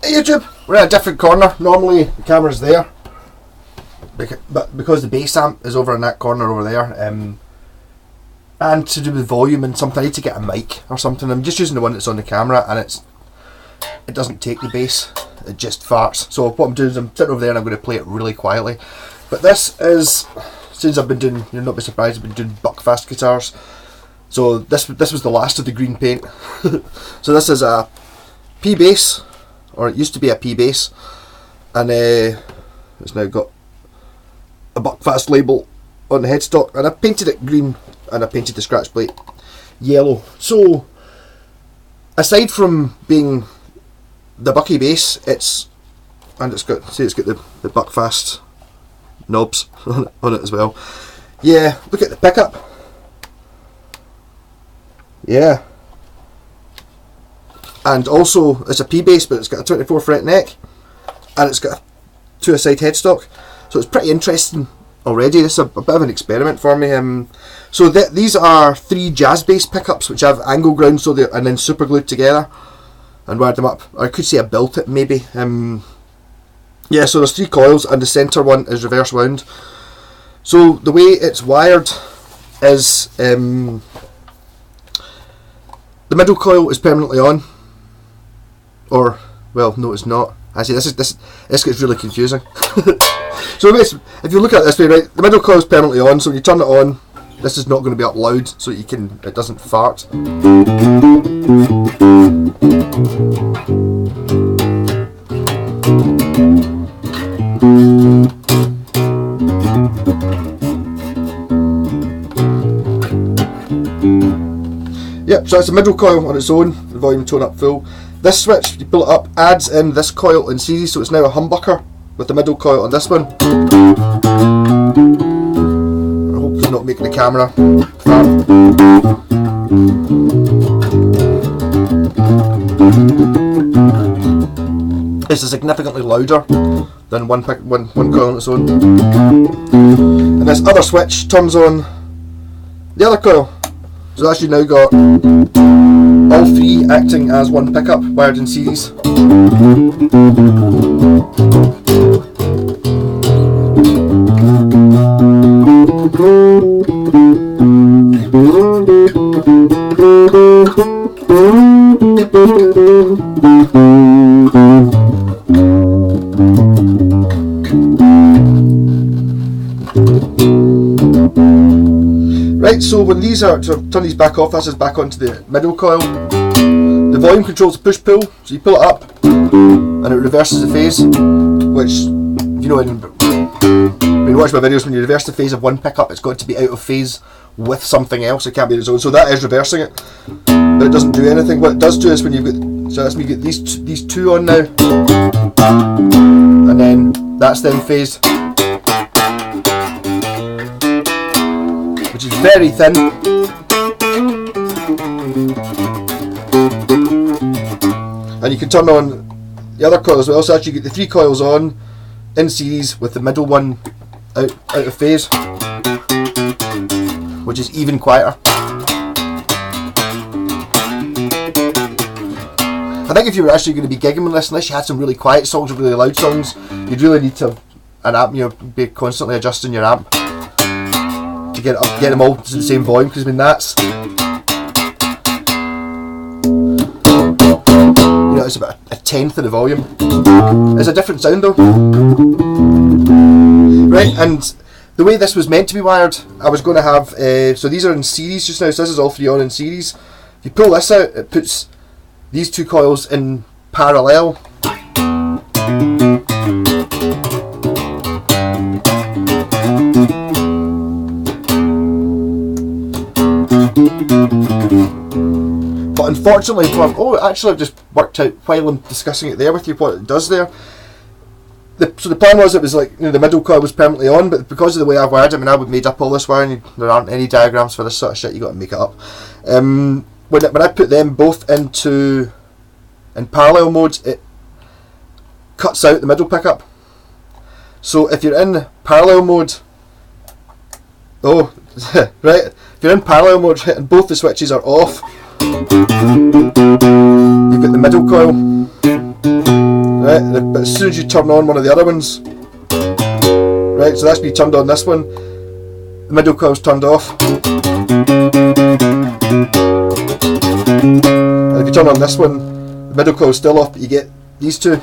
Hey YouTube, we're in a different corner. Normally the camera's there, but because the bass amp is over in that corner over there, and to do with volume and something, I need to get a mic or something. I'm just using the one that's on the camera, and it doesn't take the bass, it just farts. So what I'm doing is I'm sitting over there and I'm going to play it really quietly. But this is, since I've been doing, you'll not be surprised, I've been doing buckfast guitars. So this was the last of the green paint. So this is a P bass, or it used to be a P bass, and it's now got a buckfast label on the headstock, and I painted it green and I painted the scratch plate yellow. So aside from being the Bucky bass, it's got the buckfast knobs on it as well. Yeah, look at the pickup. Yeah. And also it's a P bass, but it's got a 24 fret neck and it's got a two-side headstock, so it's pretty interesting already. This is a bit of an experiment for me. So these are 3 jazz bass pickups which have angle ground, so and then super glued together and wired them up. I could say I built it maybe. Yeah, so there's 3 coils and the centre one is reverse wound. So the way it's wired is the middle coil is permanently on. Or, well, no, it's not. Actually, this gets really confusing. So if you look at it this way, right, the middle coil is permanently on, so when you turn it on, this is not going to be up loud, so it doesn't fart. Yep, so it's a middle coil on its own, the volume tone up full. This switch, you pull it up, adds in this coil in series, so it's now a humbucker with the middle coil on this one. I hope it's not making the camera fart. This is significantly louder than one coil on its own. And this other switch turns on the other coil. So that's actually now got all 3 acting as one pickup wired in series. Right, so when these are, to turn these back off, this is back onto the middle coil. The volume controls push-pull, so you pull it up and it reverses the phase, which, you know, when you watch my videos, when you reverse the phase of one pickup, it's got to be out of phase with something else, it can't be its own, so that is reversing it, but it doesn't do anything. What it does do is when you've got, so that's when you get these 2 on now, and then that's then phased, which is very thin. And you can turn on the other coil as well, so actually you get the 3 coils on in series with the middle one out of phase, which is even quieter. I think if you were actually going to be gigging with this, unless you had some really quiet songs or really loud songs, you'd really need to have an amp, you know, be constantly adjusting your amp to get them all to the same volume, because I mean that's, you know, it's about a tenth of the volume. It's a different sound though. Right, and the way this was meant to be wired, I was going to have, so these are in series just now, so this is all 3 on in series. If you pull this out, it puts these 2 coils in parallel. But unfortunately, actually I've just worked out while I'm discussing it there with you what it does there. So the plan was, it was like, you know, the middle coil was permanently on, but because of the way I've wired it, I mean, I would made up all this wiring, there aren't any diagrams for this sort of shit, you got to make it up. When I put them both in parallel mode, it cuts out the middle pickup. So if you're in parallel mode, right, if you're in parallel mode and both the switches are off, you've got the middle coil, it, but as soon as you turn on one of the other ones, right, so that's me turned on this one, the middle coil's turned off. And if you turn on this one, the middle coil's still off, but you get these two.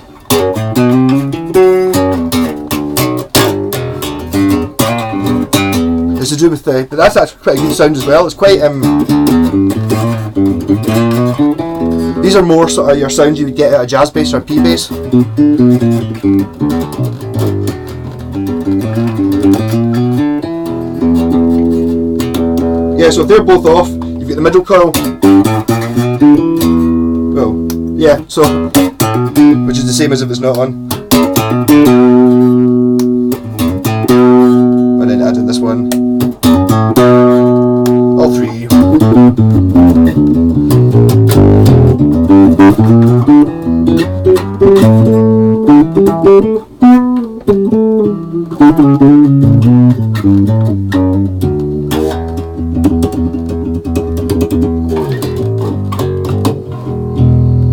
It's to do with the, but that's actually quite a good sound as well. It's quite these are more sort of your sounds you would get out of jazz bass or P bass. Yeah, so if they're both off, you've got the middle coil. Well, yeah, so which is the same as if it's not on. And then add in this one. All three.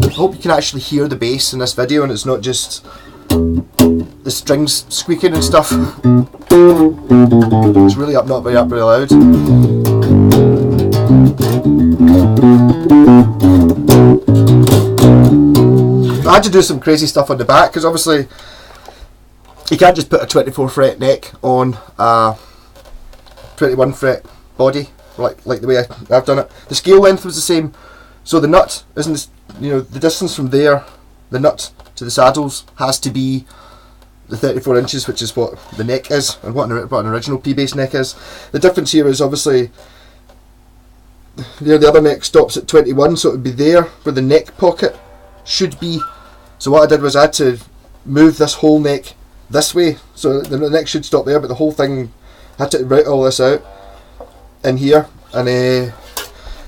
I hope you can actually hear the bass in this video and it's not just the strings squeaking and stuff. It's really not very loud. I had to do some crazy stuff on the back because obviously you can't just put a 24 fret neck on a 21 fret body like the way I've done it. The scale length was the same, so the nut isn't, the distance from there, the nut to the saddles has to be the 34 inches, which is what the neck is and what an original P-bass neck is. The difference here is obviously the other neck stops at 21, so it would be there where the neck pocket should be. So what I did was I had to move this whole neck this way, so the neck should stop there, but the whole thing, I had to route all this out in here and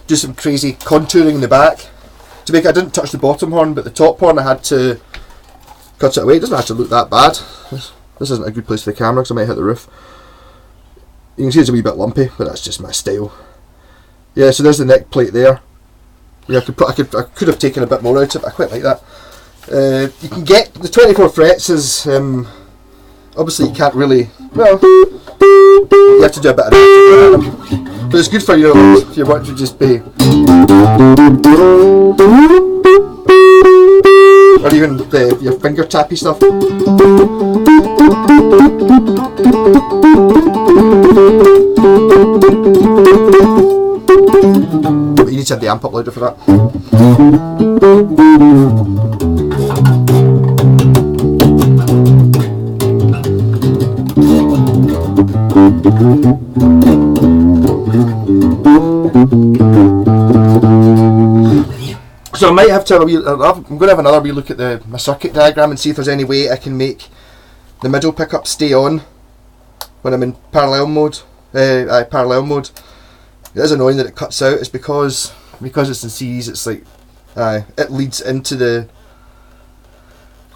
do some crazy contouring in the back to make it. I didn't touch the bottom horn, but the top horn I had to cut it away. It doesn't actually look that bad. This isn't a good place for the camera because I might hit the roof. You can see it's a wee bit lumpy, but that's just my style. Yeah, so there's the neck plate there. Yeah, I could have taken a bit more out of it, but I quite like that. You can get the 24 frets is obviously you can't really, well, you have to do a bit of that, but it's good for you if you want to just be, or even your finger tappy stuff. But you need to have the amp up louder for that. So I might have to have a wee, I'm going to have another wee look at my circuit diagram and see if there's any way I can make the middle pickup stay on when I'm in parallel mode. Parallel mode. It is annoying that it cuts out. It's because it's in C's. It's like it leads into the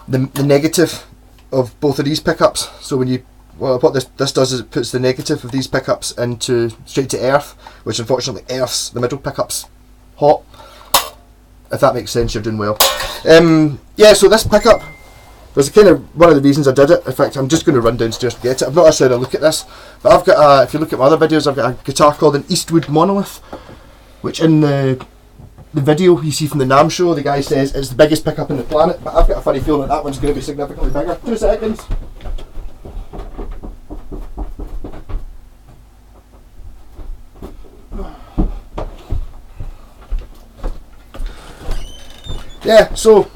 negative of both of these pickups. So when you, well, what this does is it puts the negative of these pickups into straight to earth, which unfortunately earths the middle pickups hot. If that makes sense, you're doing well. Yeah, so this pickup was kind of one of the reasons I did it. In fact, I'm just going to run downstairs to get it. I've not actually had a look at this, but I've got if you look at my other videos, I've got a guitar called an Eastwood Monolith, which in the video you see from the NAMM show, the guy says it's the biggest pickup on the planet, but I've got a funny feeling that one's going to be significantly bigger. 2 seconds. Yeah, so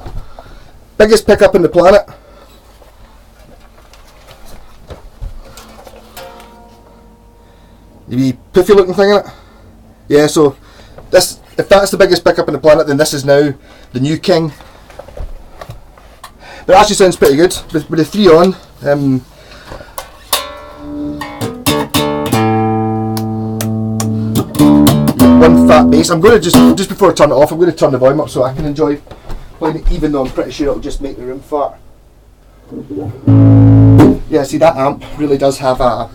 biggest pickup on the planet. The wee puffy looking thing in it. Yeah, so this, if that's the biggest pickup on the planet, then this is now the new king. But it actually sounds pretty good with the 3 on. One fat bass. I'm going to just before I turn it off, I'm going to turn the volume up so I can enjoy playing it, even though I'm pretty sure it'll just make the room fart. Yeah, see, that amp really does have a,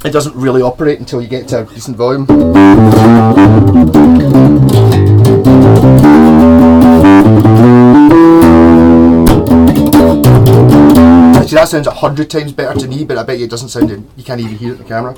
it doesn't really operate until you get to a decent volume. that sounds 100 times better to me, but I bet you it doesn't sound, you can't even hear it in the camera.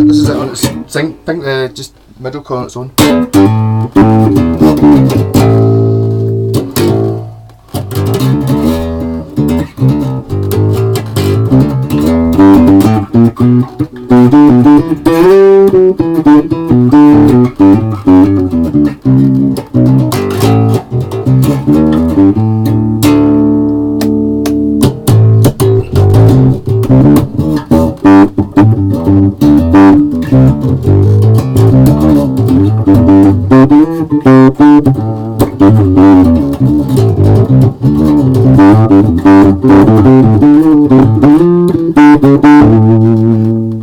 This is it on its thing, just middle call on its own.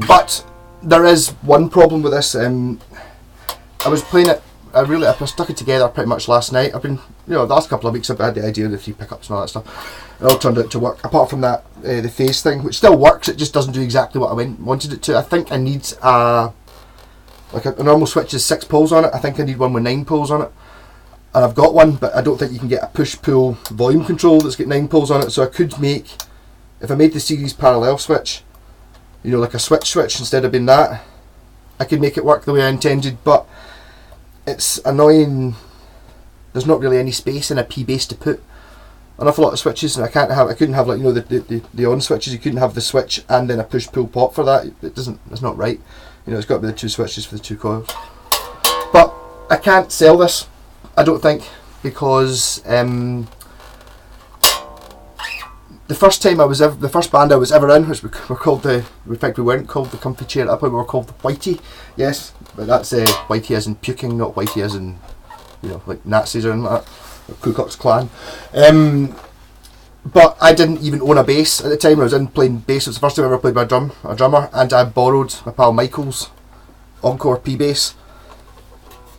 But there is one problem with this. I was playing it. I stuck it together pretty much last night. I've been, the last couple of weeks I've had the idea of the 3 pickups and all that stuff. It all turned out to work. Apart from that, the phase thing, which still works, it just doesn't do exactly what I wanted it to. I think I need like a normal switch is 6 poles on it. I think I need one with 9 poles on it. And I've got one, but I don't think you can get a push-pull volume control that's got 9 poles on it. So I could make, if I made the series parallel switch, like a switch instead of being that, I could make it work the way I intended, but it's annoying. There's not really any space in a P base to put an awful lot of switches, and I couldn't have like the on switches. You couldn't have the switch and then a push-pull pop for that. It's not right. It's got to be the 2 switches for the 2 coils. But I can't sell this, I don't think, because the first band I was ever in, which we were called in fact we weren't called the Comfy Chair Up, we were called the Whitey. Yes, but that's Whitey as in puking, not Whitey as in like Nazis or anything like that, or Ku Klux Klan. But I didn't even own a bass at the time. I was in playing bass. It was the first time I ever played by a drummer, and I borrowed my pal Michael's Encore P bass,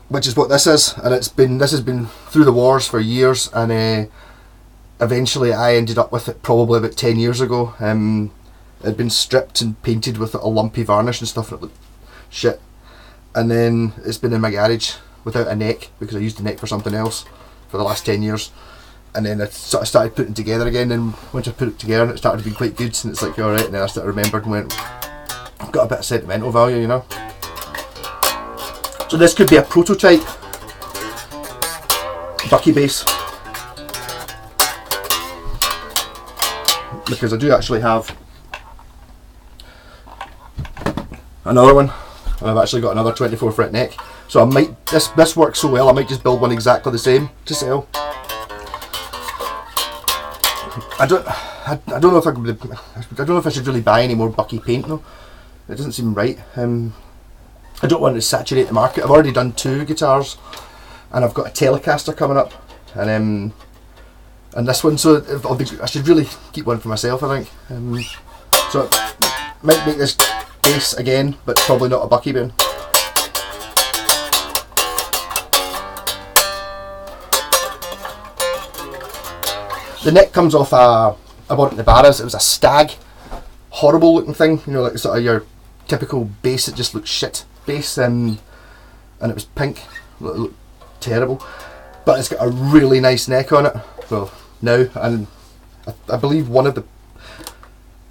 which is what this is, and this has been through the wars for years, and eventually I ended up with it probably about 10 years ago. It had been stripped and painted with a lumpy varnish and stuff, and it looked shit. And then it's been in my garage without a neck, because I used the neck for something else for the last 10 years. And then I sort of started putting it together again, and once I put it together, it started to be quite good, and it's like, alright, and then I started remembered and went, I've got a bit of sentimental value, So this could be a prototype Bucky bass, because I do actually have another one, and I've actually got another 24 fret neck, so I might, this works so well, I might just build one exactly the same to sell. I don't know if I don't know if I should really buy any more Bucky paint though. It doesn't seem right. I don't want to saturate the market. I've already done 2 guitars, and I've got a Telecaster coming up, and this one. So I should really keep one for myself, I think. So I might make this bass again, but probably not a Bucky bin. The neck comes off I bought it in the Barras. It was a Stag, horrible looking thing, like sort of your typical bass that just looks shit bass, and it was pink. It looked terrible, but it's got a really nice neck on it. Well, now, and I believe I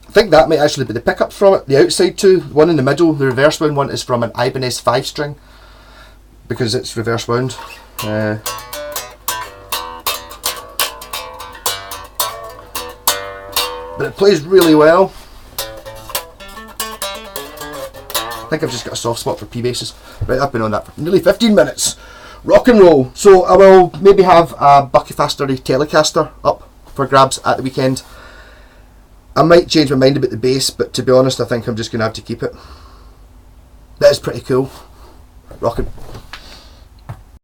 think that might actually be the pickups from it. The outside 2, the one in the middle, the reverse wound one, is from an Ibanez 5-string, because it's reverse wound. But it plays really well. I think I've just got a soft spot for P basses. Right, I've been on that for nearly 15 minutes. Rock and roll. So I will maybe have a Bucky Factory Telecaster up for grabs at the weekend. I might change my mind about the bass, but to be honest, I think I'm just going to have to keep it. That is pretty cool. Rockin'.